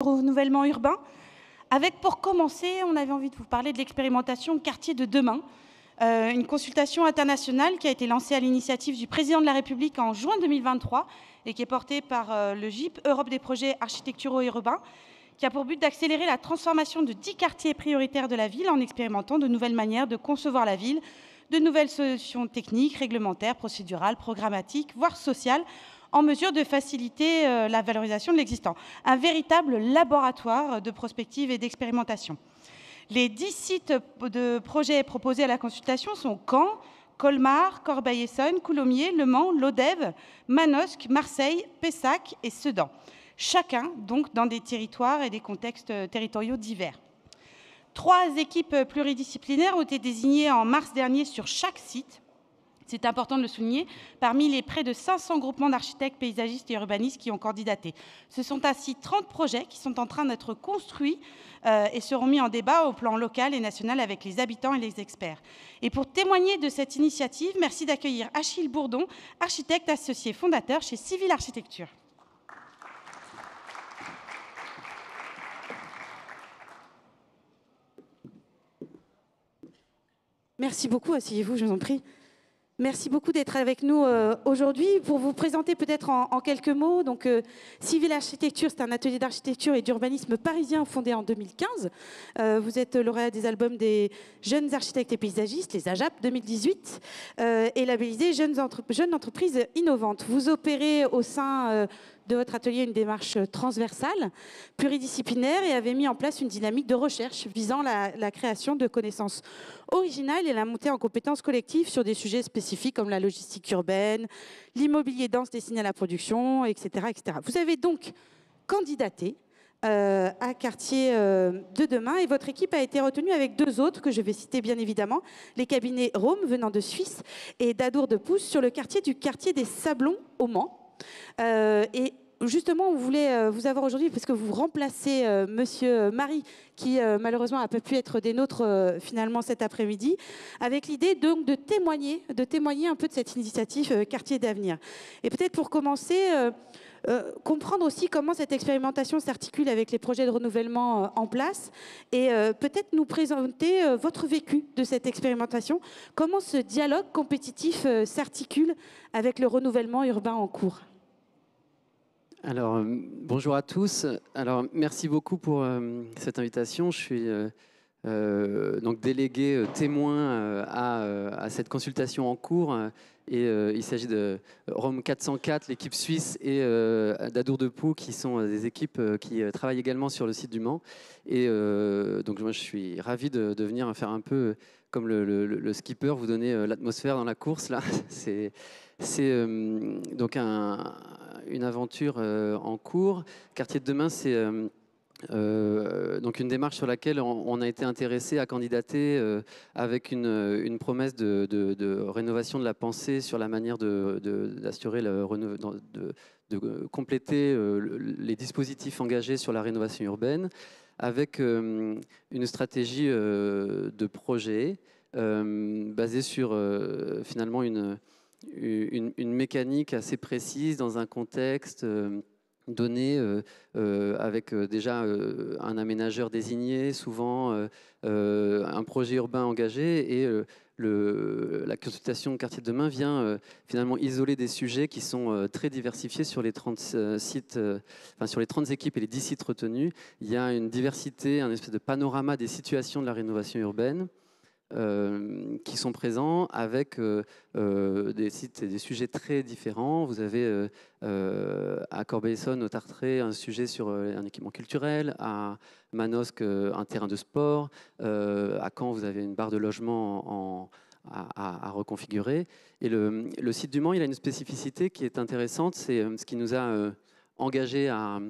Renouvellement urbain, avec pour commencer, on avait envie de vous parler de l'expérimentation Quartier de demain, une consultation internationale qui a été lancée à l'initiative du président de la République en juin 2023 et qui est portée par le GIP, Europe des projets architecturaux et urbains, qui a pour but d'accélérer la transformation de 10 quartiers prioritaires de la ville en expérimentant de nouvelles manières de concevoir la ville, de nouvelles solutions techniques, réglementaires, procédurales, programmatiques, voire sociales, en mesure de faciliter la valorisation de l'existant. Un véritable laboratoire de prospective et d'expérimentation. Les 10 sites de projets proposés à la consultation sont Caen, Colmar, Corbeil-Essonnes, Coulommiers, Le Mans, Lodève, Manosque, Marseille, Pessac et Sedan. Chacun donc dans des territoires et des contextes territoriaux divers. 3 équipes pluridisciplinaires ont été désignées en mars dernier sur chaque site. C'est important de le souligner, parmi les près de 500 groupements d'architectes, paysagistes et urbanistes qui ont candidaté. Ce sont ainsi 30 projets qui sont en train d'être construits et seront mis en débat au plan local et national avec les habitants et les experts. Et pour témoigner de cette initiative, merci d'accueillir Achille Bourdon, architecte associé fondateur chez Civil Architecture. Merci beaucoup, asseyez-vous, je vous en prie. Merci beaucoup d'être avec nous aujourd'hui. Pour vous présenter peut-être en quelques mots, donc Civil Architecture, c'est un atelier d'architecture et d'urbanisme parisien fondé en 2015. Vous êtes lauréat des albums des jeunes architectes et paysagistes, les AJAP 2018, et labellisé Jeunes entreprises innovantes. Vous opérez au sein de votre atelier une démarche transversale, pluridisciplinaire, et avez mis en place une dynamique de recherche visant la création de connaissances originales et la montée en compétences collectives sur des sujets spécifiques comme la logistique urbaine, l'immobilier dense destiné à la production, etc., etc. Vous avez donc candidaté à Quartier de demain et votre équipe a été retenue avec 2 autres que je vais citer bien évidemment, les cabinets Rome venant de Suisse et d'Adour de Pouce sur le quartier des Sablons au Mans. Et justement, on voulait vous avoir aujourd'hui parce que vous remplacez Monsieur Marie, qui malheureusement n'a pas pu être des nôtres finalement cet après-midi, avec l'idée donc de témoigner un peu de cette initiative Quartier d'avenir. Et peut-être pour commencer, comprendre aussi comment cette expérimentation s'articule avec les projets de renouvellement en place et peut-être nous présenter votre vécu de cette expérimentation. Comment ce dialogue compétitif s'articule avec le renouvellement urbain en cours? Alors, bonjour à tous. Alors, merci beaucoup pour cette invitation. Je suis donc délégué témoin à cette consultation en cours. Il s'agit de Rome 404, l'équipe suisse, et d'Adour de Pau, qui sont des équipes qui travaillent également sur le site du Mans. Et donc, moi, je suis ravi de venir faire un peu comme le skipper, vous donner l'atmosphère dans la course. Là, c'est donc une aventure en cours. Quartier de demain, c'est donc une démarche sur laquelle on a été intéressé à candidater avec une promesse de rénovation de la pensée sur la manière d'assurer de compléter les dispositifs engagés sur la rénovation urbaine avec une stratégie de projet basée sur finalement une mécanique assez précise dans un contexte donné avec déjà un aménageur désigné, souvent un projet urbain engagé et la consultation Quartier de demain vient finalement isoler des sujets qui sont très diversifiés sur les 30 sites, sur les 30 équipes et les 10 sites retenus. Il y a une diversité, un espèce de panorama des situations de la rénovation urbaine. Qui sont présents avec des sites et des sujets très différents. Vous avez à Corbeil-Essonnes, au Tartrais, un sujet sur un équipement culturel, à Manosque, un terrain de sport, à Caen, vous avez une barre de logement à reconfigurer. Et le site du Mans, il a une spécificité qui est intéressante, c'est ce qui nous a engagés à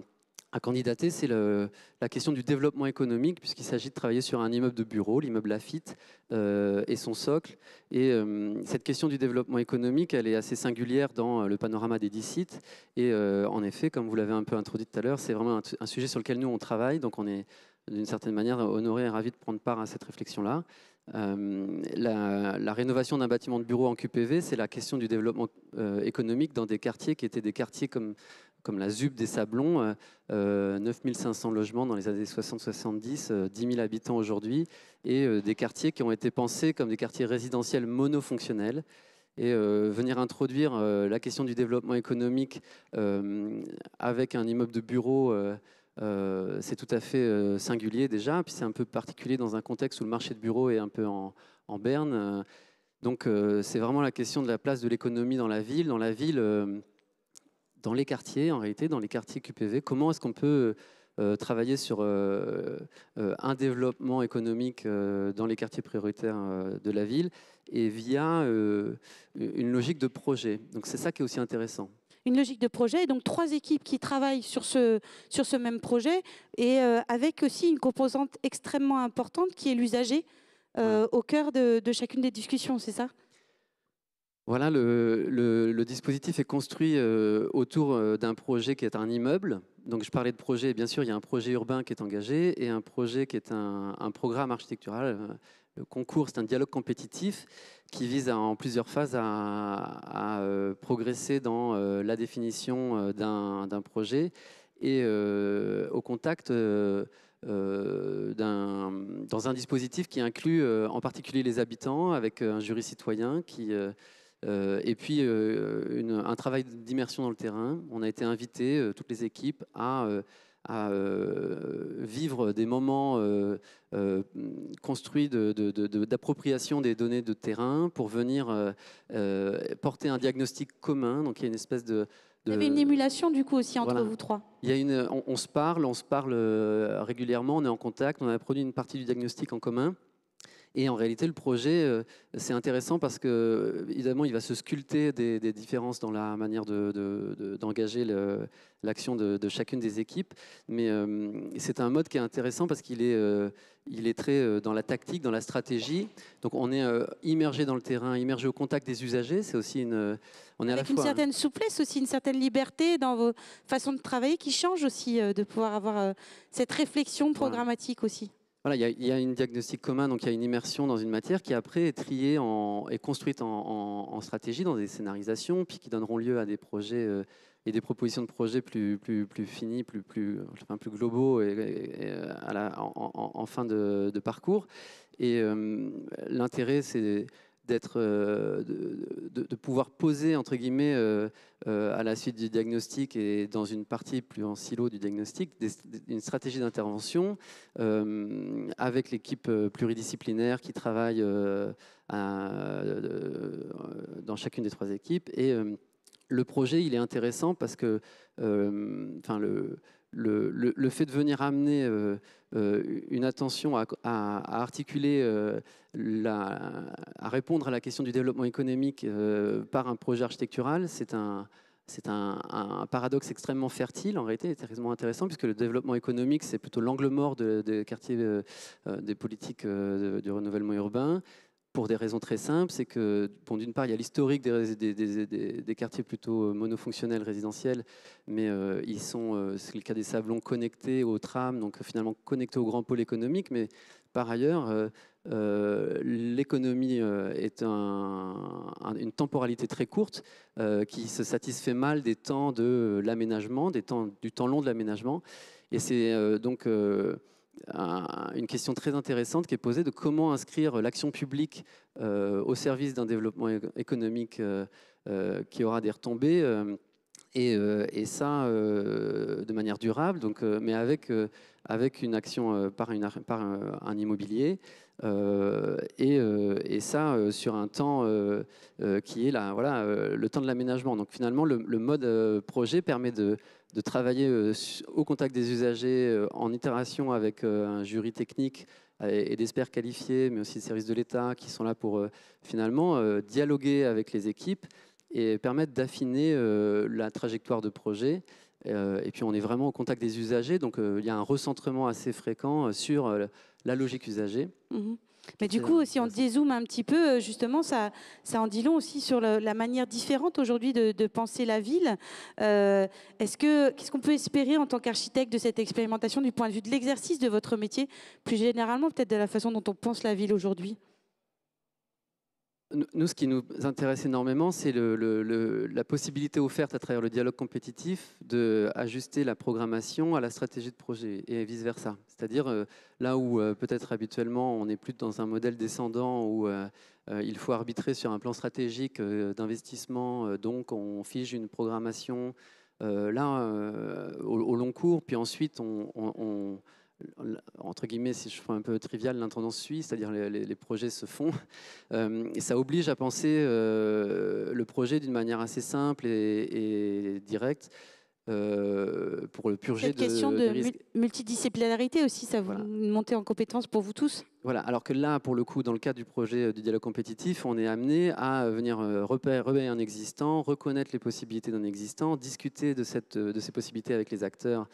candidater, c'est la question du développement économique, puisqu'il s'agit de travailler sur un immeuble de bureau, l'immeuble Laffitte, et son socle. Et cette question du développement économique, elle est assez singulière dans le panorama des 10 sites. Et en effet, comme vous l'avez un peu introduit tout à l'heure, c'est vraiment un sujet sur lequel nous, on travaille. Donc on est d'une certaine manière honoré et ravi de prendre part à cette réflexion-là. La rénovation d'un bâtiment de bureau en QPV, c'est la question du développement économique dans des quartiers qui étaient des quartiers comme la ZUB des Sablons, 9500 logements dans les années 60-70, 10 000 habitants aujourd'hui, et des quartiers qui ont été pensés comme des quartiers résidentiels monofonctionnels. Et venir introduire la question du développement économique avec un immeuble de bureau, c'est tout à fait singulier déjà, puis c'est un peu particulier dans un contexte où le marché de bureau est un peu en berne. Donc c'est vraiment la question de la place de l'économie dans la ville, dans les quartiers, en réalité, dans les quartiers QPV. Comment est-ce qu'on peut travailler sur un développement économique dans les quartiers prioritaires de la ville et via une logique de projet. Donc c'est ça qui est aussi intéressant. Une logique de projet, et donc 3 équipes qui travaillent sur ce même projet, et avec aussi une composante extrêmement importante qui est l'usager au cœur de chacune des discussions, c'est ça ? Voilà, le dispositif est construit autour d'un projet qui est un immeuble. Donc je parlais de projet, bien sûr, il y a un projet urbain qui est engagé et un projet qui est un programme architectural. Le concours, c'est un dialogue compétitif qui vise en plusieurs phases à progresser dans la définition d'un projet et au contact dans un dispositif qui inclut en particulier les habitants avec un jury citoyen et puis un travail d'immersion dans le terrain. On a été invité, toutes les équipes, à vivre des moments construits d'appropriation des données de terrain pour venir porter un diagnostic commun. Donc il y a une espèce de... Vous avez une émulation du coup aussi entre vous 3. Il y a on se parle régulièrement, on est en contact, on a produit une partie du diagnostic en commun. Et en réalité, le projet, c'est intéressant parce que, évidemment, il va se sculpter des différences dans la manière d'engager l'action de chacune des équipes. Mais c'est un mode qui est intéressant parce qu'il est très dans la tactique, dans la stratégie. Donc, on est immergé dans le terrain, immergé au contact des usagers. C'est aussi on est avec une certaine souplesse aussi, une certaine liberté dans vos façons de travailler qui change aussi, de pouvoir avoir cette réflexion programmatique aussi. Voilà, il y a une diagnostic commun, donc il y a une immersion dans une matière qui après est triée et construite en stratégie, dans des scénarisations, puis qui donneront lieu à des projets et des propositions de projets plus finis, plus globaux en fin de parcours. Et l'intérêt, c'est de pouvoir poser, entre guillemets, à la suite du diagnostic et dans une partie plus en silo du diagnostic, une stratégie d'intervention avec l'équipe pluridisciplinaire qui travaille dans chacune des 3 équipes. Et le projet, il est intéressant parce que le fait de venir amener une attention à articuler, à répondre à la question du développement économique par un projet architectural, c'est un paradoxe extrêmement fertile, en réalité, extrêmement intéressant, puisque le développement économique, c'est plutôt l'angle mort des quartiers, des politiques du renouvellement urbain. Pour des raisons très simples, c'est que, bon, d'une part, il y a l'historique des quartiers plutôt monofonctionnels, résidentiels, mais c'est le cas des Sablons, connectés au tram, donc finalement connectés au grand pôle économique. Mais par ailleurs, l'économie est une temporalité très courte qui se satisfait mal des temps de l'aménagement, du temps long de l'aménagement. Et c'est donc... une question très intéressante qui est posée de comment inscrire l'action publique au service d'un développement économique qui aura des retombées et ça de manière durable, donc, mais avec une action par un immobilier et ça sur un temps qui est là, voilà, le temps de l'aménagement. Donc finalement, le mode projet permet de travailler au contact des usagers, en itération avec un jury technique et d'experts qualifiés, mais aussi des services de l'État qui sont là pour finalement dialoguer avec les équipes et permettre d'affiner la trajectoire de projet Et puis on est vraiment au contact des usagers, donc il y a un recentrement assez fréquent sur la logique usagée. Mais du coup, si on dézoome un petit peu, justement, ça en dit long aussi sur la manière différente aujourd'hui de penser la ville. Qu'est-ce qu'on peut espérer en tant qu'architecte de cette expérimentation du point de vue de l'exercice de votre métier, plus généralement peut-être de la façon dont on pense la ville aujourd'hui? Nous, ce qui nous intéresse énormément, c'est la possibilité offerte à travers le dialogue compétitif d'ajuster la programmation à la stratégie de projet et vice-versa. C'est-à-dire là où peut-être habituellement on est plus dans un modèle descendant où il faut arbitrer sur un plan stratégique d'investissement, donc on fige une programmation au long cours, puis ensuite entre guillemets, si je fais un peu trivial, l'intendance suit, c'est-à-dire les projets se font. Et ça oblige à penser le projet d'une manière assez simple et directe pour le purger cette question de risques. Multidisciplinarité aussi, ça vous montez en compétence pour vous tous? Voilà, alors que là, pour le coup, dans le cadre du projet du dialogue compétitif, on est amené à venir repérer un existant, reconnaître les possibilités d'un existant, discuter de ces possibilités avec les acteurs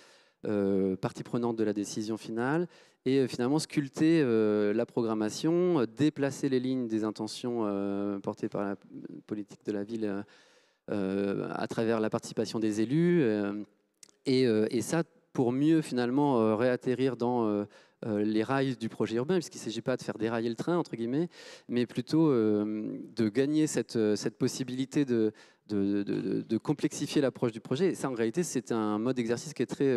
partie prenante de la décision finale et finalement sculpter la programmation, déplacer les lignes des intentions portées par la politique de la ville à travers la participation des élus et ça pour mieux finalement réatterrir dans les rails du projet urbain, puisqu'il ne s'agit pas de faire dérailler le train, entre guillemets, mais plutôt de gagner cette possibilité de complexifier l'approche du projet. Et ça, en réalité, c'est un mode d'exercice qui est très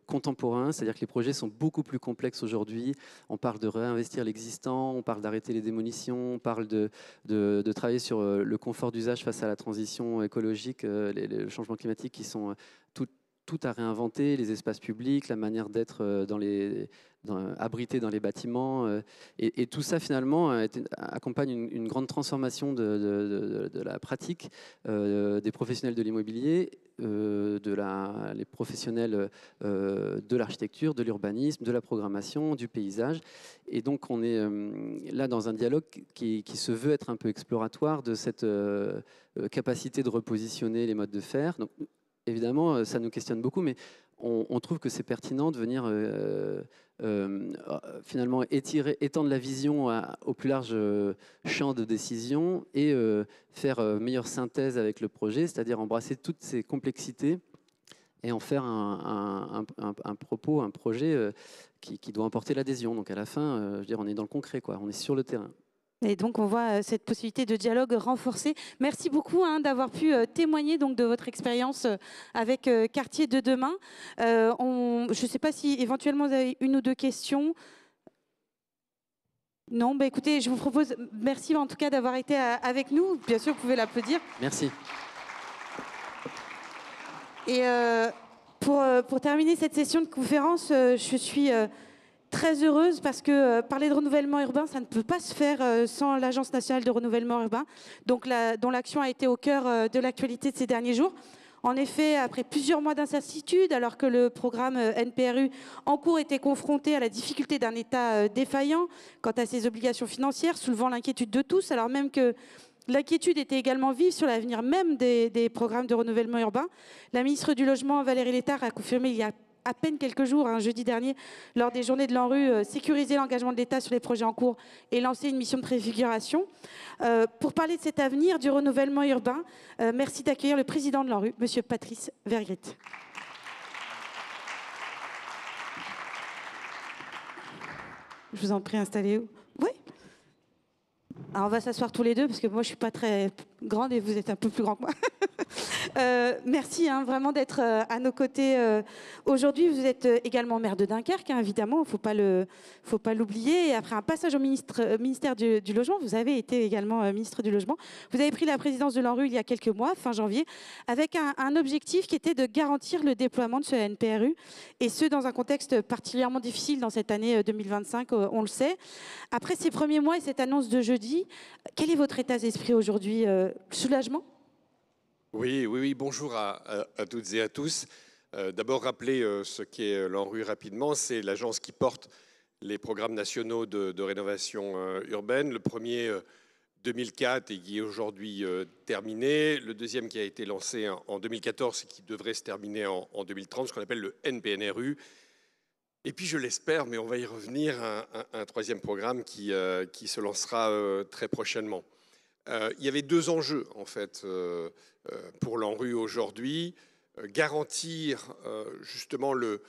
contemporain, c'est-à-dire que les projets sont beaucoup plus complexes aujourd'hui. On parle de réinvestir l'existant, on parle d'arrêter les démolitions, on parle de travailler sur le confort d'usage face à la transition écologique, le changement climatique qui sont tout à réinventer, les espaces publics, la manière d'être abrité dans les bâtiments. Et tout ça, finalement, accompagne une grande transformation de la pratique des professionnels de l'immobilier, les professionnels de l'architecture, de l'urbanisme, de la programmation, du paysage. Et donc, on est là dans un dialogue qui se veut être un peu exploratoire de cette capacité de repositionner les modes de faire. Donc, évidemment, ça nous questionne beaucoup, mais on trouve que c'est pertinent de venir finalement étendre la vision au plus large champ de décision et faire meilleure synthèse avec le projet, c'est-à-dire embrasser toutes ces complexités et en faire un propos, un projet qui doit emporter l'adhésion. Donc à la fin, je veux dire, on est dans le concret, quoi. On est sur le terrain. Et donc, on voit cette possibilité de dialogue renforcée. Merci beaucoup d'avoir pu témoigner donc, de votre expérience avec Quartier de demain. Je ne sais pas si éventuellement vous avez une ou deux questions. Non, bah, écoutez, je vous propose, merci en tout cas d'avoir été avec nous. Bien sûr, vous pouvez l'applaudir. Merci. Et pour terminer cette session de conférence, je suis très heureuse parce que parler de renouvellement urbain, ça ne peut pas se faire sans l'Agence nationale de renouvellement urbain, donc dont l'action a été au cœur de l'actualité de ces derniers jours. En effet, après plusieurs mois d'incertitude, alors que le programme NPRU en cours était confronté à la difficulté d'un État défaillant quant à ses obligations financières, soulevant l'inquiétude de tous, alors même que l'inquiétude était également vive sur l'avenir même des programmes de renouvellement urbain, la ministre du Logement, Valérie Létard, a confirmé il y a à peine quelques jours, jeudi dernier, lors des journées de l'ANRU, sécuriser l'engagement de l'État sur les projets en cours et lancer une mission de préfiguration. Pour parler de cet avenir du renouvellement urbain, merci d'accueillir le président de l'ANRU, M. Patrice Vergrit. Je vous en prie, installez-vous. Oui. Alors on va s'asseoir tous les deux parce que moi je suis pas très grande et vous êtes un peu plus grand que moi. Merci vraiment d'être à nos côtés aujourd'hui. Vous êtes également maire de Dunkerque, évidemment, il ne faut pas l'oublier. Et après un passage au ministère du Logement, vous avez été également ministre du Logement. Vous avez pris la présidence de l'ANRU il y a quelques mois, fin janvier, avec un objectif qui était de garantir le déploiement de ce NPRU, et ce, dans un contexte particulièrement difficile dans cette année 2025, on le sait. Après ces premiers mois et cette annonce de jeudi, quel est votre état d'esprit aujourd'hui? Soulagement? Oui, bonjour à toutes et à tous. D'abord, rappeler ce qu'est l'ANRU rapidement. C'est l'agence qui porte les programmes nationaux de rénovation urbaine. Le premier 2004 et qui est aujourd'hui terminé. Le deuxième qui a été lancé en 2014 et qui devrait se terminer en 2030, ce qu'on appelle le NPNRU. Et puis je l'espère, mais on va y revenir, un troisième programme qui se lancera très prochainement. Il y avait deux enjeux en fait pour l'ANRU aujourd'hui. Garantir justement le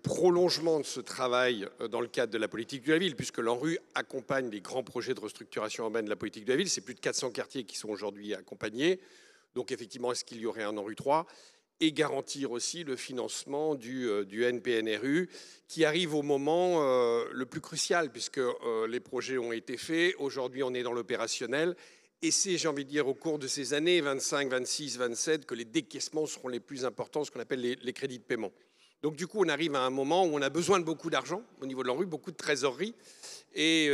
prolongement de ce travail dans le cadre de la politique de la ville, puisque l'ANRU accompagne les grands projets de restructuration urbaine de la politique de la ville. C'est plus de 400 quartiers qui sont aujourd'hui accompagnés. Donc effectivement, est-ce qu'il y aurait un ANRU 3 ? Et garantir aussi le financement du NPNRU qui arrive au moment le plus crucial, puisque les projets ont été faits. Aujourd'hui, on est dans l'opérationnel. Et c'est, j'ai envie de dire, au cours de ces années 25, 26, 27, que les décaissements seront les plus importants, ce qu'on appelle les crédits de paiement. Donc du coup, on arrive à un moment où on a besoin de beaucoup d'argent au niveau de l'ANRU, beaucoup de trésorerie. Et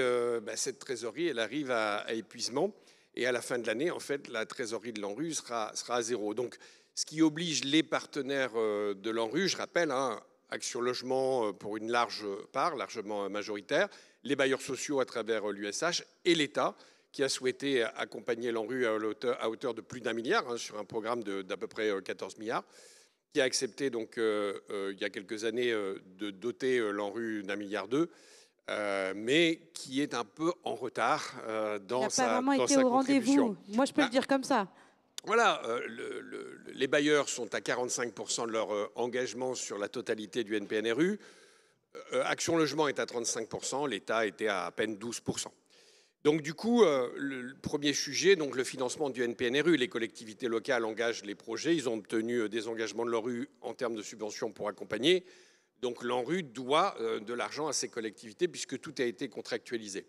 cette trésorerie, elle arrive à épuisement. Et à la fin de l'année, en fait, la trésorerie de l'ANRU sera à zéro. Donc, ce qui oblige les partenaires de l'ANRU, je rappelle, Action Logement pour une large part, largement majoritaire, les bailleurs sociaux à travers l'USH et l'État, qui a souhaité accompagner l'ANRU à hauteur de plus d'1 milliard, sur un programme d'à peu près 14 milliards, qui a accepté donc il y a quelques années de doter l'ANRU d'1,2 milliard, mais qui est un peu en retard dans sa contribution. Il n'a pas vraiment été au rendez-vous. Moi, je peux le dire comme ça. Voilà, les bailleurs sont à 45% de leur engagement sur la totalité du NPNRU. Action Logement est à 35%, l'État était à peine 12%. Donc du coup, le premier sujet, donc le financement du NPNRU, les collectivités locales engagent les projets, ils ont obtenu des engagements de l'ANRU en termes de subventions pour accompagner. Donc l'ANRU doit de l'argent à ces collectivités puisque tout a été contractualisé.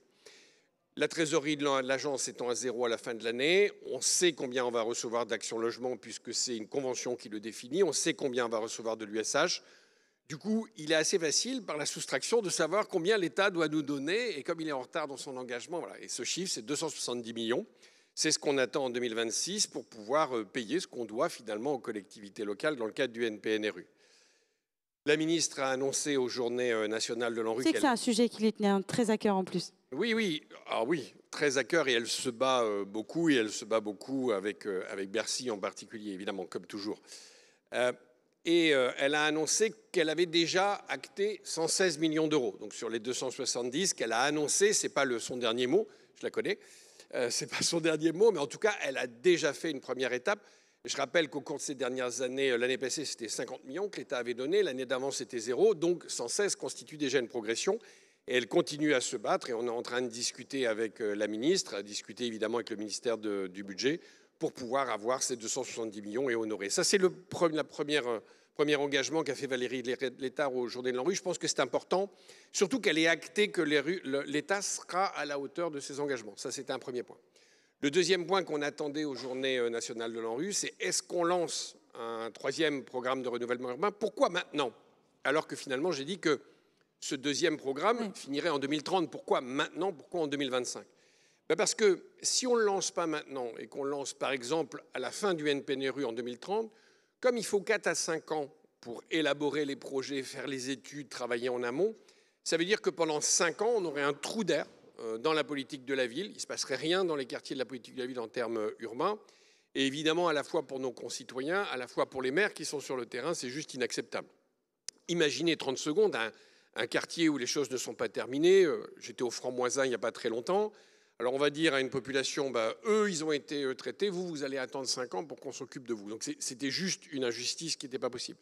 La trésorerie de l'agence étant à zéro à la fin de l'année, on sait combien on va recevoir d'Action Logement puisque c'est une convention qui le définit, on sait combien on va recevoir de l'USH. Du coup, il est assez facile par la soustraction de savoir combien l'État doit nous donner et comme il est en retard dans son engagement, voilà. Et ce chiffre, c'est 270 millions. C'est ce qu'on attend en 2026 pour pouvoir payer ce qu'on doit finalement aux collectivités locales dans le cadre du NPNRU. La ministre a annoncé aux Journées nationales de l'ANRU... C'est que c'est un sujet qui lui tenait très à cœur en plus. Oui, très à cœur et elle se bat beaucoup et elle se bat beaucoup avec Bercy en particulier, évidemment, comme toujours. Elle a annoncé qu'elle avait déjà acté 116 millions d'euros. Donc sur les 270 qu'elle a annoncé, ce n'est pas son dernier mot, je la connais, ce n'est pas son dernier mot, mais en tout cas, elle a déjà fait une première étape. Je rappelle qu'au cours de ces dernières années, l'année passée, c'était 50 millions que l'État avait donné, l'année d'avant, c'était 0, donc 116 constitue déjà une progression. Et elle continue à se battre et on est en train de discuter avec la ministre, discuter évidemment avec le ministère du Budget pour pouvoir avoir ces 270 millions et honorer. Ça, c'est le premier engagement qu'a fait Valérie Létard aux Journées de l'ANRU. Je pense que c'est important, surtout qu'elle ait acté que l'État sera à la hauteur de ses engagements. Ça, c'était un premier point. Le deuxième point qu'on attendait aux Journées nationales de l'ANRU, c'est est-ce qu'on lance un troisième programme de renouvellement urbain? Pourquoi maintenant? Alors que finalement, j'ai dit que ce deuxième programme finirait en 2030. Pourquoi maintenant? Pourquoi en 2025? Parce que si on ne le lance pas maintenant et qu'on le lance par exemple à la fin du NPNRU en 2030, comme il faut 4 à 5 ans pour élaborer les projets, faire les études, travailler en amont, ça veut dire que pendant 5 ans, on aurait un trou d'air dans la politique de la ville. Il ne se passerait rien dans les quartiers de la politique de la ville en termes urbains. Et évidemment, à la fois pour nos concitoyens, à la fois pour les maires qui sont sur le terrain, c'est juste inacceptable. Imaginez 30 secondes un quartier où les choses ne sont pas terminées. J'étais au Franc-Moisin il n'y a pas très longtemps. Alors on va dire à une population, eux, ils ont été traités, vous allez attendre 5 ans pour qu'on s'occupe de vous. Donc c'était juste une injustice qui n'était pas possible.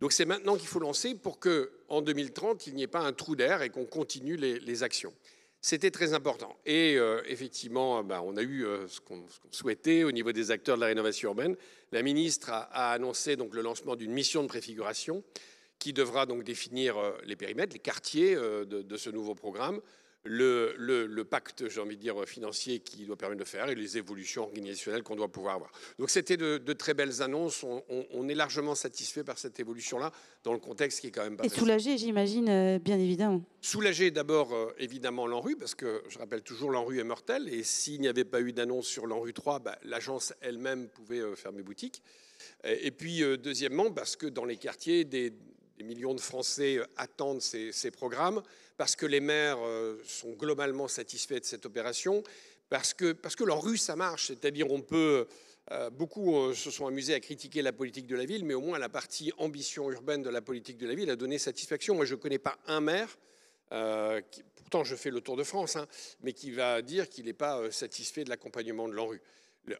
Donc c'est maintenant qu'il faut lancer pour qu'en 2030, il n'y ait pas un trou d'air et qu'on continue les actions. C'était très important. Et effectivement, on a eu ce qu'on souhaitait au niveau des acteurs de la rénovation urbaine. La ministre a annoncé donc, le lancement d'une mission de préfiguration qui devra donc définir les périmètres, les quartiers de ce nouveau programme, le pacte, j'ai envie de dire, financier qui doit permettre de faire et les évolutions organisationnelles qu'on doit pouvoir avoir. Donc c'était de très belles annonces. On est largement satisfait par cette évolution-là dans le contexte qui est quand même pas facile. Et soulagé, j'imagine, bien évidemment. Soulagé d'abord, évidemment, l'ANRU, parce que je rappelle toujours, l'ANRU est mortel. Et s'il n'y avait pas eu d'annonce sur l'ANRU 3, l'agence elle-même pouvait fermer boutique. Et puis, deuxièmement, parce que dans les quartiers, des millions de Français attendent ces programmes, parce que les maires sont globalement satisfaits de cette opération, Parce que l'ANRU, ça marche. C'est-à-dire, on peut... beaucoup se sont amusés à critiquer la politique de la ville, mais au moins la partie ambition urbaine de la politique de la ville a donné satisfaction. Moi, je ne connais pas un maire, pourtant je fais le tour de France, hein, mais qui va dire qu'il n'est pas satisfait de l'accompagnement de l'ANRU.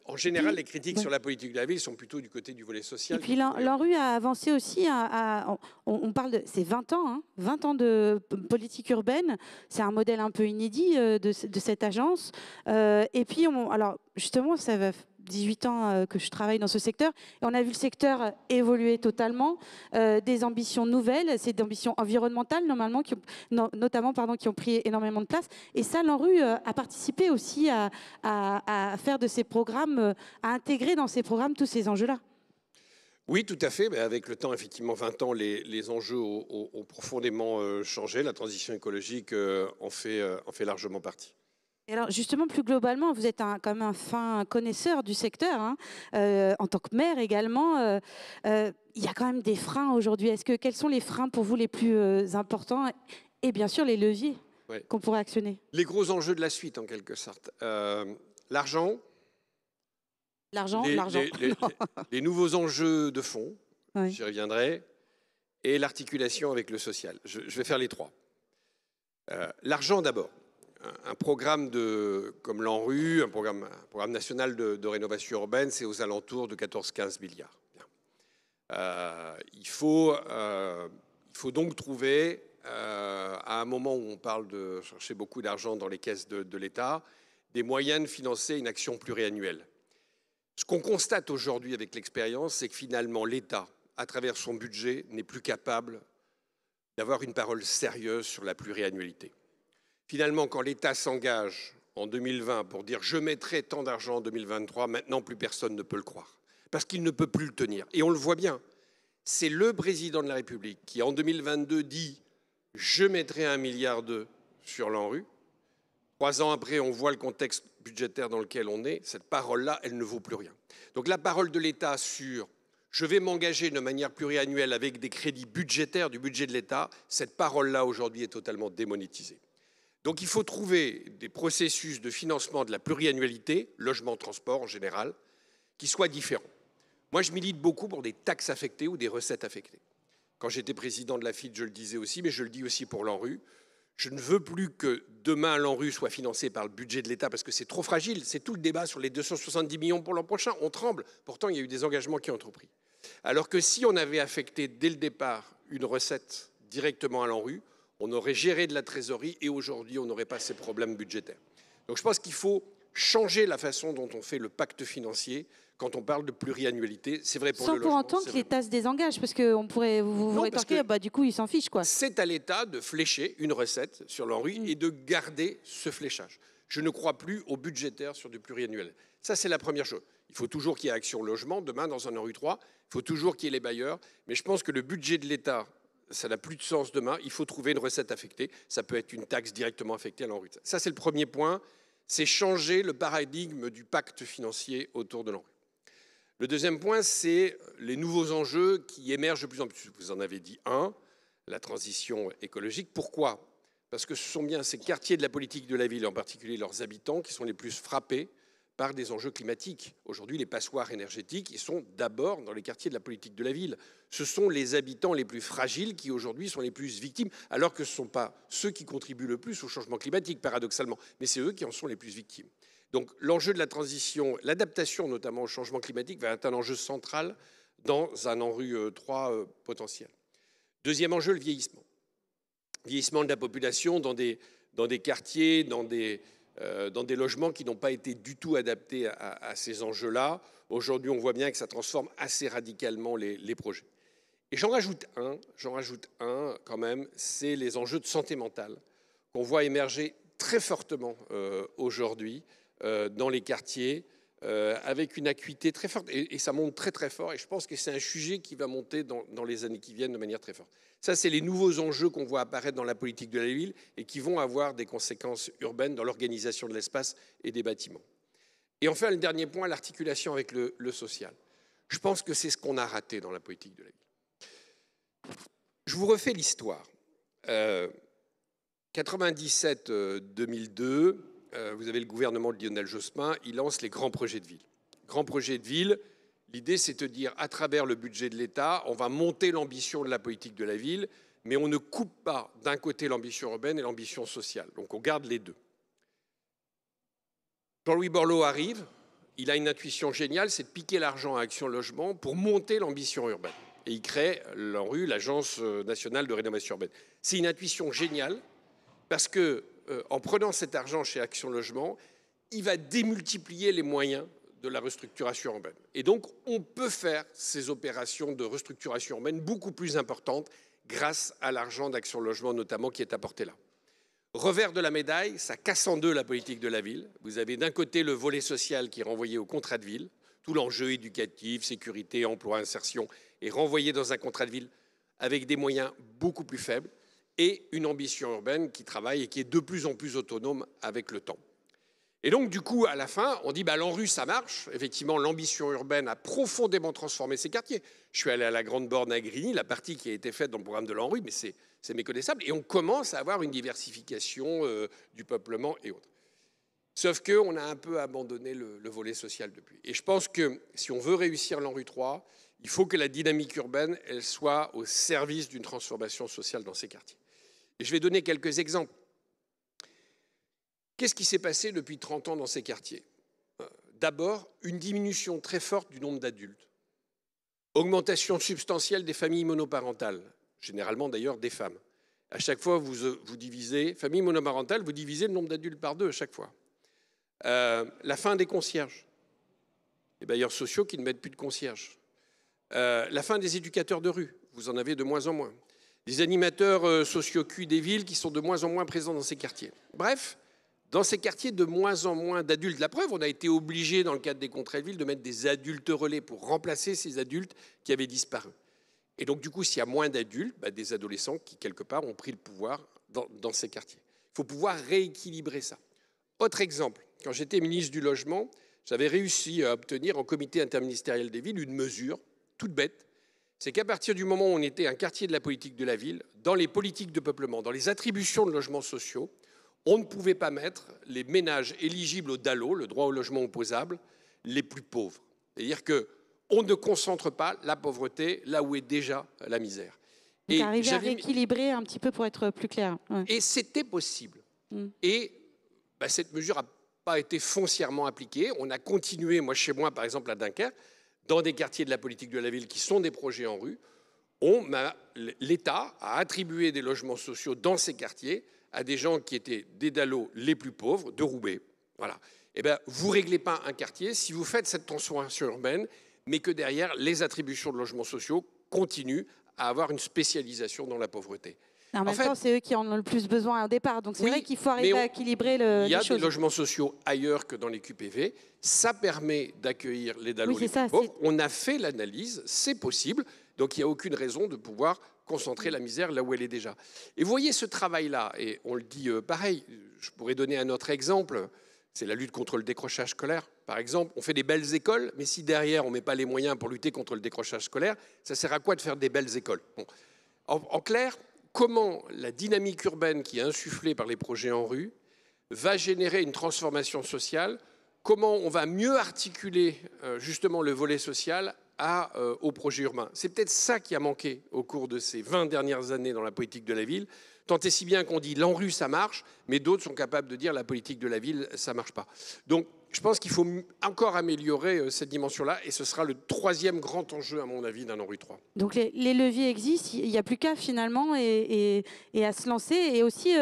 En général, les critiques sur la politique de la ville sont plutôt du côté du volet social. Et puis l'ANRU a avancé aussi, on parle de... C'est 20 ans, hein, 20 ans de politique urbaine. C'est un modèle un peu inédit de cette agence. Et puis, alors justement, ça va 18 ans que je travaille dans ce secteur, et on a vu le secteur évoluer totalement, des ambitions nouvelles, c'est des ambitions environnementales notamment qui ont pris énormément de place. Et ça, l'ANRU a participé aussi à faire de ces programmes, à intégrer dans ces programmes tous ces enjeux-là. Oui, tout à fait. Mais avec le temps, effectivement, 20 ans, les enjeux ont profondément changé. La transition écologique en fait largement partie. Et alors justement, plus globalement, vous êtes quand même un fin connaisseur du secteur, hein, en tant que maire également. Il y a quand même des freins aujourd'hui. Quels sont les freins pour vous les plus importants et bien sûr les leviers qu'on pourrait actionner? Les gros enjeux de la suite, en quelque sorte. L'argent. L'argent. Les nouveaux enjeux de fond, oui. J'y reviendrai, et l'articulation avec le social. Je vais faire les trois. L'argent d'abord. Un programme comme l'ANRU, un programme national de rénovation urbaine, c'est aux alentours de 14-15 milliards. Il faut donc trouver, à un moment où on parle de chercher beaucoup d'argent dans les caisses de l'État, des moyens de financer une action pluriannuelle. Ce qu'on constate aujourd'hui avec l'expérience, c'est que finalement l'État, à travers son budget, n'est plus capable d'avoir une parole sérieuse sur la pluriannualité. Finalement, quand l'État s'engage en 2020 pour dire « je mettrai tant d'argent en 2023 », maintenant plus personne ne peut le croire, parce qu'il ne peut plus le tenir. Et on le voit bien, c'est le président de la République qui, en 2022, dit « je mettrai 1,2 milliard sur l'ANRU ». 3 ans après, on voit le contexte budgétaire dans lequel on est. Cette parole-là, elle ne vaut plus rien. Donc la parole de l'État sur « je vais m'engager de manière pluriannuelle avec des crédits budgétaires du budget de l'État », cette parole-là, aujourd'hui, est totalement démonétisée. Donc il faut trouver des processus de financement de la pluriannualité, logement, transport en général, qui soient différents. Moi, je milite beaucoup pour des taxes affectées ou des recettes affectées. Quand j'étais président de la FID, je le disais aussi, mais je le dis aussi pour l'ANRU. Je ne veux plus que demain l'ANRU soit financé par le budget de l'État parce que c'est trop fragile. C'est tout le débat sur les 270 millions pour l'an prochain. On tremble. Pourtant, il y a eu des engagements qui ont été pris. Alors que si on avait affecté dès le départ une recette directement à l'ANRU, on aurait géré de la trésorerie et aujourd'hui, on n'aurait pas ces problèmes budgétaires. Donc je pense qu'il faut changer la façon dont on fait le pacte financier quand on parle de pluriannualité. C'est vrai pour le logement. Sans pour autant que l'État se désengage, parce qu'on pourrait vous rétorquer, du coup, il s'en fiche, quoi. C'est à l'État de flécher une recette sur l'ANRU et de garder ce fléchage. Je ne crois plus au budgétaire sur du pluriannuel. Ça, c'est la première chose. Il faut toujours qu'il y ait Action Logement. Demain, dans un ANRU 3, il faut toujours qu'il y ait les bailleurs. Mais je pense que le budget de l'État, ça n'a plus de sens demain. Il faut trouver une recette affectée. Ça peut être une taxe directement affectée à l'ANRU. Ça, c'est le premier point. C'est changer le paradigme du pacte financier autour de l'ANRU. Le deuxième point, c'est les nouveaux enjeux qui émergent de plus en plus. Vous en avez dit un, la transition écologique. Pourquoi ? Parce que ce sont bien ces quartiers de la politique de la ville, en particulier leurs habitants, qui sont les plus frappés par des enjeux climatiques. Aujourd'hui, les passoires énergétiques, ils sont d'abord dans les quartiers de la politique de la ville. Ce sont les habitants les plus fragiles qui, aujourd'hui, sont les plus victimes, alors que ce ne sont pas ceux qui contribuent le plus au changement climatique, paradoxalement, mais c'est eux qui en sont les plus victimes. Donc l'enjeu de la transition, l'adaptation notamment au changement climatique, va être un enjeu central dans un ANRU 3 potentiel. Deuxième enjeu, le vieillissement. Vieillissement de la population dans des quartiers, dans des logements qui n'ont pas été du tout adaptés à ces enjeux-là. Aujourd'hui, on voit bien que ça transforme assez radicalement les projets. Et j'en rajoute un quand même, c'est les enjeux de santé mentale qu'on voit émerger très fortement aujourd'hui dans les quartiers, avec une acuité très forte. Et ça monte très très fort. Et je pense que c'est un sujet qui va monter dans les années qui viennent de manière très forte. Ça, c'est les nouveaux enjeux qu'on voit apparaître dans la politique de la ville et qui vont avoir des conséquences urbaines dans l'organisation de l'espace et des bâtiments. Et enfin, le dernier point, l'articulation avec le social. Je pense que c'est ce qu'on a raté dans la politique de la ville. Je vous refais l'histoire. 97-2002, vous avez le gouvernement de Lionel Jospin, il lance les grands projets de ville. Grands projets de ville, l'idée c'est de dire à travers le budget de l'État, on va monter l'ambition de la politique de la ville, mais on ne coupe pas d'un côté l'ambition urbaine et l'ambition sociale. Donc on garde les deux. Jean-Louis Borloo arrive, il a une intuition géniale, c'est de piquer l'argent à Action Logement pour monter l'ambition urbaine. Et il crée l'ANRU, l'Agence nationale de rénovation urbaine. C'est une intuition géniale parce que en prenant cet argent chez Action Logement, il va démultiplier les moyens de la restructuration urbaine. Et donc, on peut faire ces opérations de restructuration urbaine beaucoup plus importantes grâce à l'argent d'Action Logement, notamment, qui est apporté là. Revers de la médaille, ça casse en deux la politique de la ville. Vous avez d'un côté le volet social qui est renvoyé au contrat de ville. Tout l'enjeu éducatif, sécurité, emploi, insertion est renvoyé dans un contrat de ville avec des moyens beaucoup plus faibles et une ambition urbaine qui travaille et qui est de plus en plus autonome avec le temps. Et donc, du coup, à la fin, on dit l'ANRU, ça marche. Effectivement, l'ambition urbaine a profondément transformé ces quartiers. Je suis allé à la Grande Borne à Grigny, la partie qui a été faite dans le programme de l'ANRU, mais c'est méconnaissable. Et on commence à avoir une diversification du peuplement et autres. Sauf qu'on a un peu abandonné le volet social depuis. Et je pense que si on veut réussir l'ANRU 3, il faut que la dynamique urbaine, elle soit au service d'une transformation sociale dans ces quartiers. Et je vais donner quelques exemples. Qu'est-ce qui s'est passé depuis 30 ans dans ces quartiers? D'abord, une diminution très forte du nombre d'adultes. Augmentation substantielle des familles monoparentales, généralement d'ailleurs des femmes. À chaque fois, vous divisez, famille monoparentale, vous divisez le nombre d'adultes par 2 à chaque fois. La fin des concierges. Les bailleurs sociaux qui ne mettent plus de concierges. La fin des éducateurs de rue. Vous en avez de moins en moins. Des animateurs socio-culs des villes qui sont de moins en moins présents dans ces quartiers. Bref, dans ces quartiers, de moins en moins d'adultes. La preuve, on a été obligé, dans le cadre des contrats de ville, de mettre des adultes relais pour remplacer ces adultes qui avaient disparu. Et donc, du coup, s'il y a moins d'adultes, des adolescents qui, quelque part, ont pris le pouvoir dans ces quartiers. Il faut pouvoir rééquilibrer ça. Autre exemple, quand j'étais ministre du Logement, j'avais réussi à obtenir en comité interministériel des villes une mesure toute bête. C'est qu'à partir du moment où on était un quartier de la politique de la ville, dans les politiques de peuplement, dans les attributions de logements sociaux, on ne pouvait pas mettre les ménages éligibles au DALO, le droit au logement opposable, les plus pauvres. C'est-à-dire qu'on ne concentre pas la pauvreté là où est déjà la misère. Donc arriver à rééquilibrer un petit peu pour être plus clair. Ouais. Et c'était possible. Et cette mesure n'a pas été foncièrement appliquée. On a continué, moi chez moi par exemple à Dunkerque, dans des quartiers de la politique de la ville qui sont des projets en rue, l'État a attribué des logements sociaux dans ces quartiers à des gens qui étaient des DALO les plus pauvres de Roubaix. Voilà. Vous ne réglez pas un quartier si vous faites cette transformation urbaine, mais que derrière, les attributions de logements sociaux continuent à avoir une spécialisation dans la pauvreté. En même temps, c'est eux qui en ont le plus besoin au départ. Donc c'est vrai qu'il faut arriver à équilibrer les choses. Il y a des logements sociaux ailleurs que dans les QPV. Ça permet d'accueillir les DALO les plus pauvres. On a fait l'analyse, c'est possible. Donc il n'y a aucune raison de pouvoir concentrer la misère là où elle est déjà. Et vous voyez ce travail-là, et on le dit pareil, je pourrais donner un autre exemple, c'est la lutte contre le décrochage scolaire. Par exemple, on fait des belles écoles, mais si derrière on ne met pas les moyens pour lutter contre le décrochage scolaire, ça sert à quoi de faire des belles écoles? En clair, comment la dynamique urbaine qui est insufflée par les projets en rue va générer une transformation sociale? Comment on va mieux articuler justement le volet social au projet urbain? C'est peut-être ça qui a manqué au cours de ces 20 dernières années dans la politique de la ville, tant et si bien qu'on dit l'ANRU ça marche, mais d'autres sont capables de dire la politique de la ville ça ne marche pas. Donc je pense qu'il faut encore améliorer cette dimension-là, et ce sera le 3e grand enjeu à mon avis d'un ANRU 3. Donc les leviers existent, il n'y a plus qu'à finalement et à se lancer, et aussi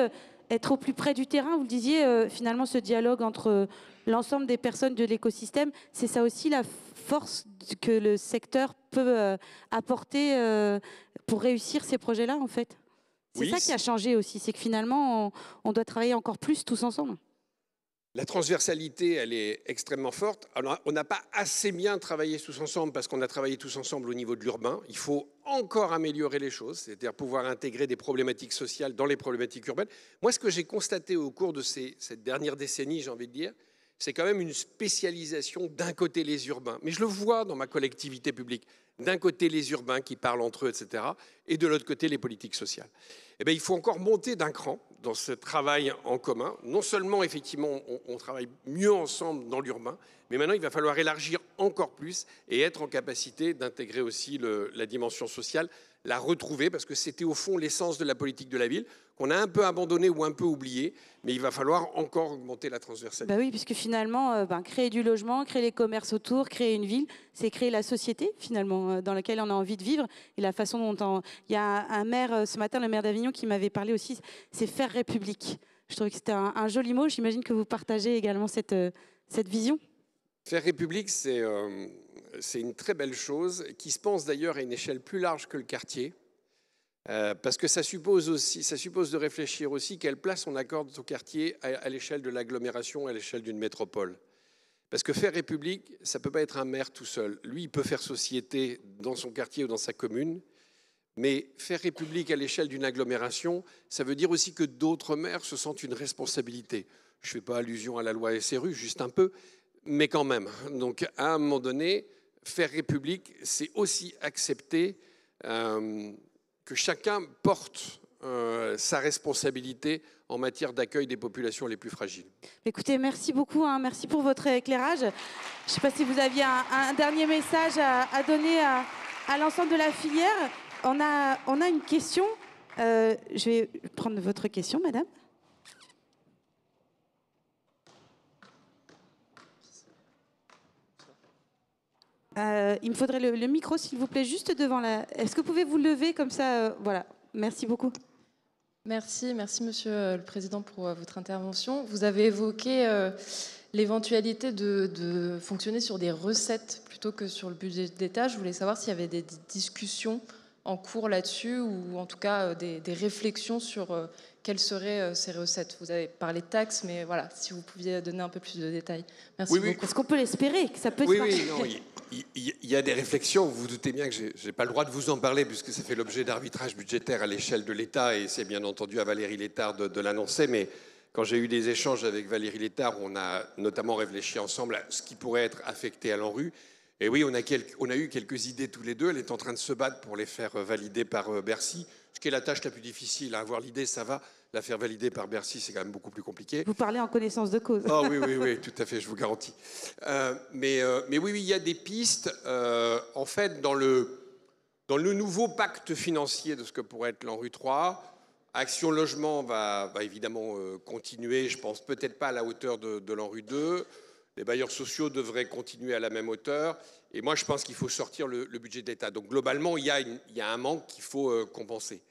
être au plus près du terrain. Vous le disiez, finalement ce dialogue entre l'ensemble des personnes de l'écosystème, c'est ça aussi la force que le secteur peut apporter pour réussir ces projets-là, en fait. C'est ça qui a changé aussi, c'est que finalement, on doit travailler encore plus tous ensemble. La transversalité, elle est extrêmement forte. Alors, on n'a pas assez bien travaillé tous ensemble parce qu'on a travaillé tous ensemble au niveau de l'urbain. Il faut encore améliorer les choses, c'est-à-dire pouvoir intégrer des problématiques sociales dans les problématiques urbaines. Moi, ce que j'ai constaté au cours de cette dernière décennie, j'ai envie de dire, c'est quand même une spécialisation d'un côté les urbains. Mais je le vois dans ma collectivité publique. D'un côté les urbains qui parlent entre eux, etc. Et de l'autre côté les politiques sociales. Il faut encore monter d'un cran dans ce travail en commun. Non seulement, effectivement, on travaille mieux ensemble dans l'urbain, mais maintenant, il va falloir élargir encore plus et être en capacité d'intégrer aussi la dimension sociale, la retrouver, parce que c'était au fond l'essence de la politique de la ville, qu'on a un peu abandonné ou un peu oublié, mais il va falloir encore augmenter la transversalité. Bah oui, puisque finalement, créer du logement, créer les commerces autour, créer une ville, c'est créer la société, finalement, dans laquelle on a envie de vivre. Et la façon dont il y a un maire, ce matin, le maire d'Avignon, qui m'avait parlé aussi, c'est faire République. Je trouvais que c'était un joli mot. J'imagine que vous partagez également cette vision. Faire République, c'est une très belle chose, qui se pense d'ailleurs à une échelle plus large que le quartier, parce que ça suppose de réfléchir aussi quelle place on accorde au quartier à l'échelle de l'agglomération, à l'échelle d'une métropole. Parce que faire République, ça ne peut pas être un maire tout seul. Lui, il peut faire société dans son quartier ou dans sa commune, mais faire République à l'échelle d'une agglomération, ça veut dire aussi que d'autres maires se sentent une responsabilité. Je ne fais pas allusion à la loi SRU, juste un peu, mais quand même. Donc, à un moment donné, faire République, c'est aussi accepter que chacun porte sa responsabilité en matière d'accueil des populations les plus fragiles. Écoutez, merci beaucoup, merci pour votre éclairage. Je ne sais pas si vous aviez un dernier message à donner à l'ensemble de la filière. On a une question. Je vais prendre votre question, madame. Il me faudrait le micro, s'il vous plaît, juste devant la... Est-ce que vous pouvez vous lever comme ça voilà. Merci beaucoup. Merci Monsieur le Président pour votre intervention. Vous avez évoqué l'éventualité de fonctionner sur des recettes plutôt que sur le budget d'État. Je voulais savoir s'il y avait des discussions en cours là-dessus ou en tout cas des réflexions sur quelles seraient ces recettes. Vous avez parlé de taxes, mais voilà, si vous pouviez donner un peu plus de détails. Merci beaucoup. Est-ce qu'on peut l'espérer que ça peut se marcher? Non, il y a des réflexions. Vous vous doutez bien que je n'ai pas le droit de vous en parler puisque ça fait l'objet d'arbitrage budgétaire à l'échelle de l'État et c'est bien entendu à Valérie Létard de l'annoncer. Mais quand j'ai eu des échanges avec Valérie Létard, on a notamment réfléchi ensemble à ce qui pourrait être affecté à l'ANRU. Et oui, on a eu quelques idées tous les deux. Elle est en train de se battre pour les faire valider par Bercy, ce qui est la tâche la plus difficile. Avoir l'idée, ça va. La faire valider par Bercy, c'est quand même beaucoup plus compliqué. Vous parlez en connaissance de cause. Oh oui, tout à fait, je vous garantis. Mais oui, il y a des pistes. En fait, dans le nouveau pacte financier de ce que pourrait être l'ANRU 3, Action Logement va évidemment continuer. Je pense peut-être pas à la hauteur de l'ANRU 2. Les bailleurs sociaux devraient continuer à la même hauteur. Et moi, je pense qu'il faut sortir le budget d'État. Donc, globalement, il y a un manque qu'il faut compenser.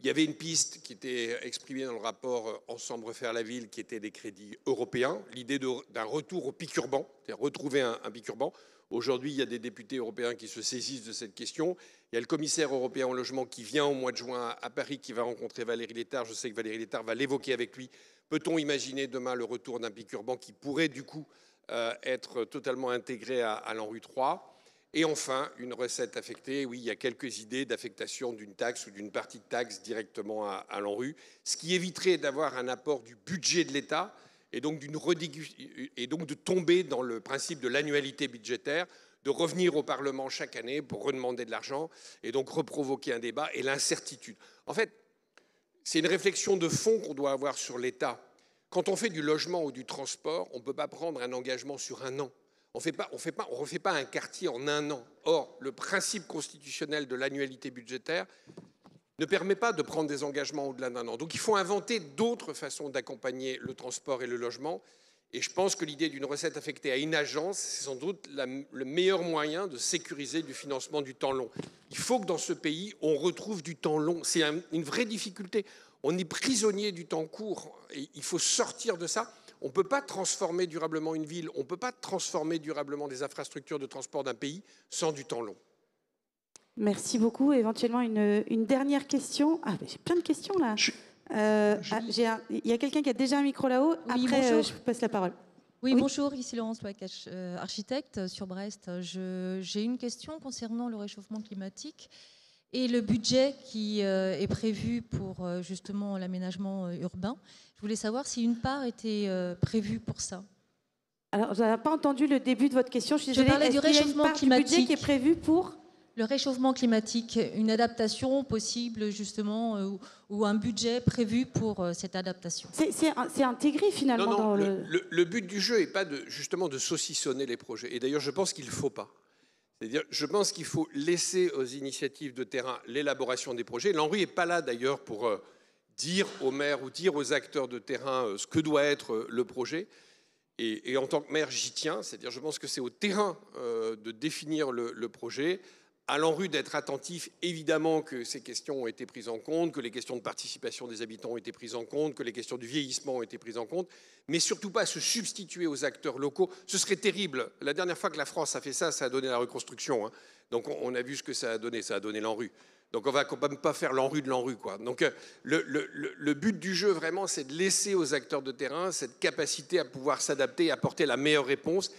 Il y avait une piste qui était exprimée dans le rapport Ensemble refaire la ville, qui était des crédits européens. L'idée d'un retour au PIC urbain, c'est-à-dire retrouver un PIC urbain. Aujourd'hui, il y a des députés européens qui se saisissent de cette question. Il y a le commissaire européen au logement qui vient au mois de juin à Paris, qui va rencontrer Valérie Létard. Je sais que Valérie Létard va l'évoquer avec lui. Peut-on imaginer demain le retour d'un PIC urbain qui pourrait du coup être totalement intégré à l'ANRU 3 ? Et enfin, une recette affectée. Oui, il y a quelques idées d'affectation d'une taxe ou d'une partie de taxe directement à l'ANRU, ce qui éviterait d'avoir un apport du budget de l'État et donc de tomber dans le principe de l'annualité budgétaire, de revenir au Parlement chaque année pour redemander de l'argent et donc reprovoquer un débat et l'incertitude. En fait, c'est une réflexion de fond qu'on doit avoir sur l'État. Quand on fait du logement ou du transport, on ne peut pas prendre un engagement sur un an. On ne refait pas un quartier en un an. Or, le principe constitutionnel de l'annualité budgétaire ne permet pas de prendre des engagements au-delà d'un an. Donc il faut inventer d'autres façons d'accompagner le transport et le logement. Et je pense que l'idée d'une recette affectée à une agence, c'est sans doute le meilleur moyen de sécuriser du financement du temps long. Il faut que dans ce pays, on retrouve du temps long. C'est une vraie difficulté. On est prisonnier du temps court. Et il faut sortir de ça. On ne peut pas transformer durablement une ville, on ne peut pas transformer durablement des infrastructures de transport d'un pays sans du temps long. Merci beaucoup. Éventuellement, une dernière question. Ah, j'ai plein de questions là. Il y a quelqu'un qui a déjà un micro là-haut. Oui, après, je vous passe la parole. Oui, bonjour, ici Laurence Loacache, architecte sur Brest. J'ai une question concernant le réchauffement climatique et le budget qui est prévu pour justement l'aménagement urbain. Je voulais savoir si une part était prévue pour ça. Alors, je n'ai pas entendu le début de votre question. Je suis désolée. Je parlais du réchauffement climatique. Du budget qui est prévu pour Le réchauffement climatique, une adaptation possible justement ou un budget prévu pour cette adaptation? C'est intégré finalement Non, dans le but du jeu n'est pas justement de saucissonner les projets. Et d'ailleurs, je pense qu'il ne faut pas. C'est-à-dire, je pense qu'il faut laisser aux initiatives de terrain l'élaboration des projets. L'ANRU n'est pas là d'ailleurs pour dire aux maires ou dire aux acteurs de terrain ce que doit être le projet. Et en tant que maire, j'y tiens. C'est-à-dire, je pense que c'est au terrain de définir le projet. À l'ANRU d'être attentif, évidemment que ces questions ont été prises en compte, que les questions de participation des habitants ont été prises en compte, que les questions du vieillissement ont été prises en compte, mais surtout pas se substituer aux acteurs locaux. Ce serait terrible. La dernière fois que la France a fait ça, ça a donné la reconstruction. Hein. Donc on a vu ce que ça a donné l'ANRU. Donc on ne va quand même pas faire l'ANRU de l'ANRU, quoi. Donc le but du jeu, vraiment, c'est de laisser aux acteurs de terrain cette capacité à pouvoir s'adapter et apporter la meilleure réponse.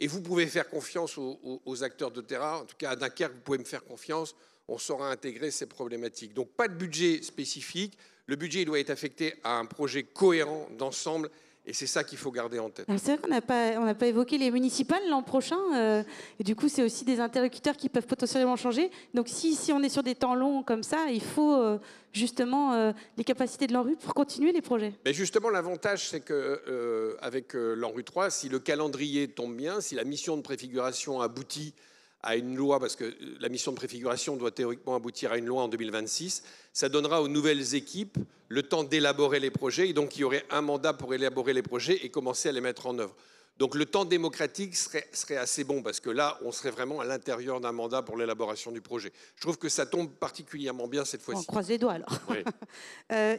Et vous pouvez faire confiance aux acteurs de terrain. En tout cas, à Dunkerque, vous pouvez me faire confiance. On saura intégrer ces problématiques. Donc, pas de budget spécifique. Le budget doit être affecté à un projet cohérent d'ensemble. Et c'est ça qu'il faut garder en tête. C'est vrai qu'on n'a pas évoqué les municipales l'an prochain. Et du coup, c'est aussi des interlocuteurs qui peuvent potentiellement changer. Donc, si on est sur des temps longs comme ça, il faut justement les capacités de l'ANRU pour continuer les projets. Mais justement, l'avantage, c'est qu'avec l'ANRU 3, si le calendrier tombe bien, si la mission de préfiguration aboutit à une loi, parce que la mission de préfiguration doit théoriquement aboutir à une loi en 2026, ça donnera aux nouvelles équipes le temps d'élaborer les projets, et donc il y aurait un mandat pour élaborer les projets et commencer à les mettre en œuvre. Donc le temps démocratique serait assez bon, parce que là, on serait vraiment à l'intérieur d'un mandat pour l'élaboration du projet. Je trouve que ça tombe particulièrement bien cette fois-ci. On croise les doigts alors. Oui.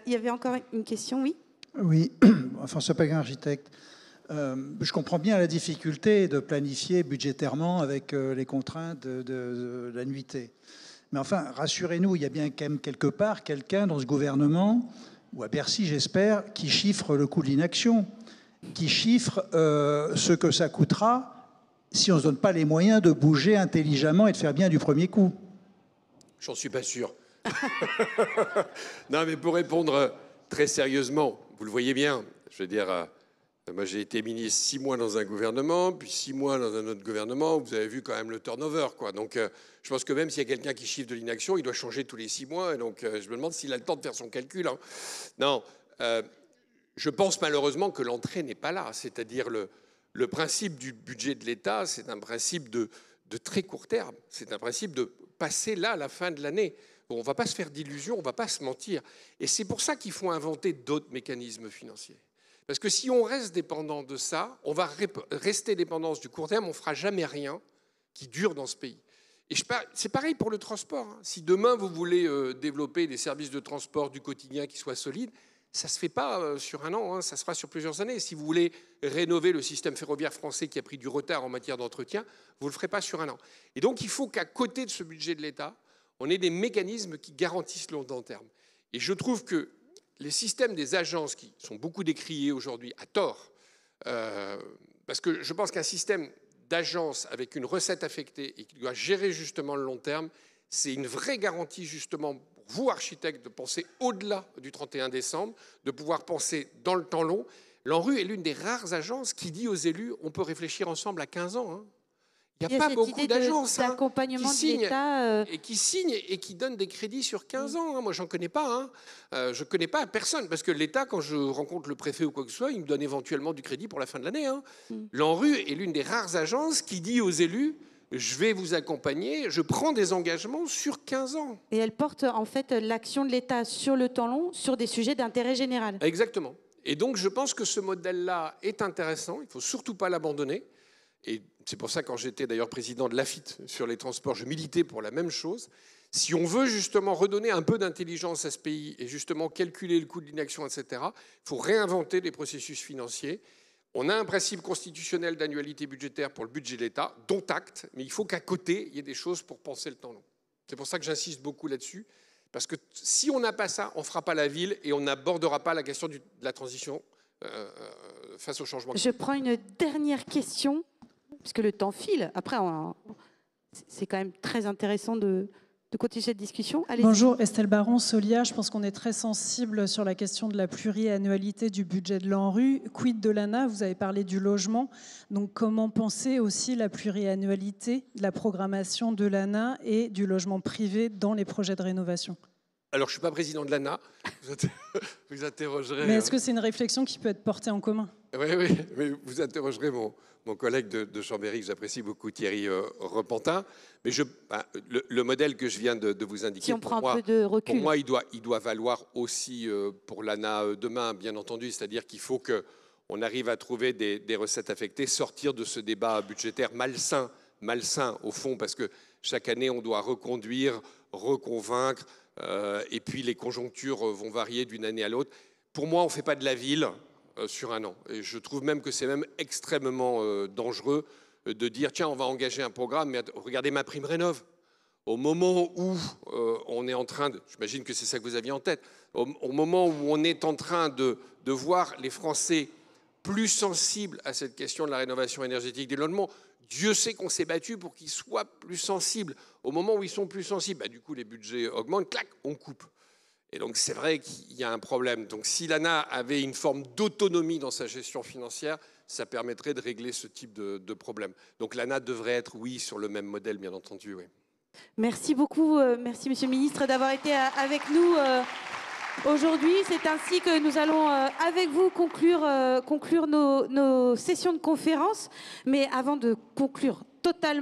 Il y avait encore une question, oui? Oui, François Paquin, architecte. Je comprends bien la difficulté de planifier budgétairement avec les contraintes de la nuitée. Mais enfin, rassurez-nous, il y a bien quand même quelque part quelqu'un dans ce gouvernement, ou à Bercy j'espère, qui chiffre le coût de l'inaction, qui chiffre ce que ça coûtera si on ne se donne pas les moyens de bouger intelligemment et de faire bien du premier coup. J'en suis pas sûr. Non, mais pour répondre très sérieusement, vous le voyez bien, je veux dire... Moi, j'ai été ministre 6 mois dans un gouvernement, puis 6 mois dans un autre gouvernement. Vous avez vu quand même le turnover, quoi. Donc, je pense que même s'il y a quelqu'un qui chiffre de l'inaction, il doit changer tous les 6 mois. Et donc, je me demande s'il a le temps de faire son calcul. Hein. Non, je pense malheureusement que l'entrée n'est pas là. C'est-à-dire le principe du budget de l'État, c'est un principe de très court terme. C'est un principe de passer là à la fin de l'année. Bon, on ne va pas se faire d'illusions, on ne va pas se mentir. Et c'est pour ça qu'il faut inventer d'autres mécanismes financiers. Parce que si on reste dépendant de ça, on va rester dépendant du court terme, on ne fera jamais rien qui dure dans ce pays. Et c'est pareil pour le transport. Hein. Si demain vous voulez développer des services de transport du quotidien qui soient solides, ça ne se fait pas sur un an, hein, ça se fera sur plusieurs années. Si vous voulez rénover le système ferroviaire français qui a pris du retard en matière d'entretien, vous ne le ferez pas sur un an. Et donc il faut qu'à côté de ce budget de l'État, on ait des mécanismes qui garantissent le long terme. Et je trouve que les systèmes des agences qui sont beaucoup décriés aujourd'hui à tort, parce que je pense qu'un système d'agence avec une recette affectée et qui doit gérer justement le long terme, c'est une vraie garantie justement pour vous, architectes, de penser au-delà du 31 décembre, de pouvoir penser dans le temps long. L'ANRU est l'une des rares agences qui dit aux élus on peut réfléchir ensemble à 15 ans. Hein. Il n'y a pas beaucoup d'agences qui signent et qui donnent des crédits sur 15 ans. Moi, j'en connais pas. Hein. Je ne connais pas personne. Parce que l'État, quand je rencontre le préfet ou quoi que ce soit, il me donne éventuellement du crédit pour la fin de l'année. Hein. L'ANRU est l'une des rares agences qui dit aux élus je vais vous accompagner, je prends des engagements sur 15 ans. Et elle porte en fait l'action de l'État sur le temps long, sur des sujets d'intérêt général. Exactement. Et donc, je pense que ce modèle-là est intéressant. Il ne faut surtout pas l'abandonner. Et c'est pour ça, quand j'étais d'ailleurs président de l'AFIT sur les transports, je militais pour la même chose. Si on veut justement redonner un peu d'intelligence à ce pays et justement calculer le coût de l'inaction, etc., il faut réinventer des processus financiers. On a un principe constitutionnel d'annualité budgétaire pour le budget de l'État, dont acte, mais il faut qu'à côté, il y ait des choses pour penser le temps long. C'est pour ça que j'insiste beaucoup là-dessus, parce que si on n'a pas ça, on ne fera pas la ville et on n'abordera pas la question de la transition face au changement climatique. Je prends une dernière question. Parce que le temps file. Après, c'est quand même très intéressant de de continuer cette discussion. Allez-y. Bonjour, Estelle Baron, Solia. Je pense qu'on est très sensible sur la question de la pluriannualité du budget de l'ANRU. Quid de l'ANA? Vous avez parlé du logement. Donc comment penser aussi la pluriannualité de la programmation de l'ANA et du logement privé dans les projets de rénovation? Alors, je ne suis pas président de l'ANA. Vous interrogerez... Mais est-ce que c'est une réflexion qui peut être portée en commun? Oui, mais vous interrogerez mon collègue de Chambéry, que j'apprécie beaucoup, Thierry Repentin. Mais le modèle que je viens de vous indiquer, si on prend un peu de recul. Pour moi, il doit valoir aussi pour l'ANA demain, bien entendu. C'est-à-dire qu'il faut qu'on arrive à trouver des recettes affectées, sortir de ce débat budgétaire malsain au fond, parce que chaque année, on doit reconduire, reconvaincre, et puis les conjonctures vont varier d'une année à l'autre. Pour moi, on ne fait pas de la ville sur un an. Et je trouve même que c'est même extrêmement dangereux de dire, tiens, on va engager un programme, mais regardez ma prime rénov'. Au moment où on est en train de... J'imagine que c'est ça que vous aviez en tête. Au moment où on est en train de voir les Français plus sensibles à cette question de la rénovation énergétique des logements, Dieu sait qu'on s'est battu pour qu'ils soient plus sensibles. Au moment où ils sont plus sensibles, du coup, les budgets augmentent, clac, on coupe. Et donc, c'est vrai qu'il y a un problème. Donc, si l'ANA avait une forme d'autonomie dans sa gestion financière, ça permettrait de régler ce type de problème. Donc, l'ANA devrait être, oui, sur le même modèle, bien entendu, oui. Merci beaucoup. Merci, Monsieur le Ministre, d'avoir été avec nous aujourd'hui. C'est ainsi que nous allons, avec vous, conclure nos sessions de conférence. Mais avant de conclure totalement,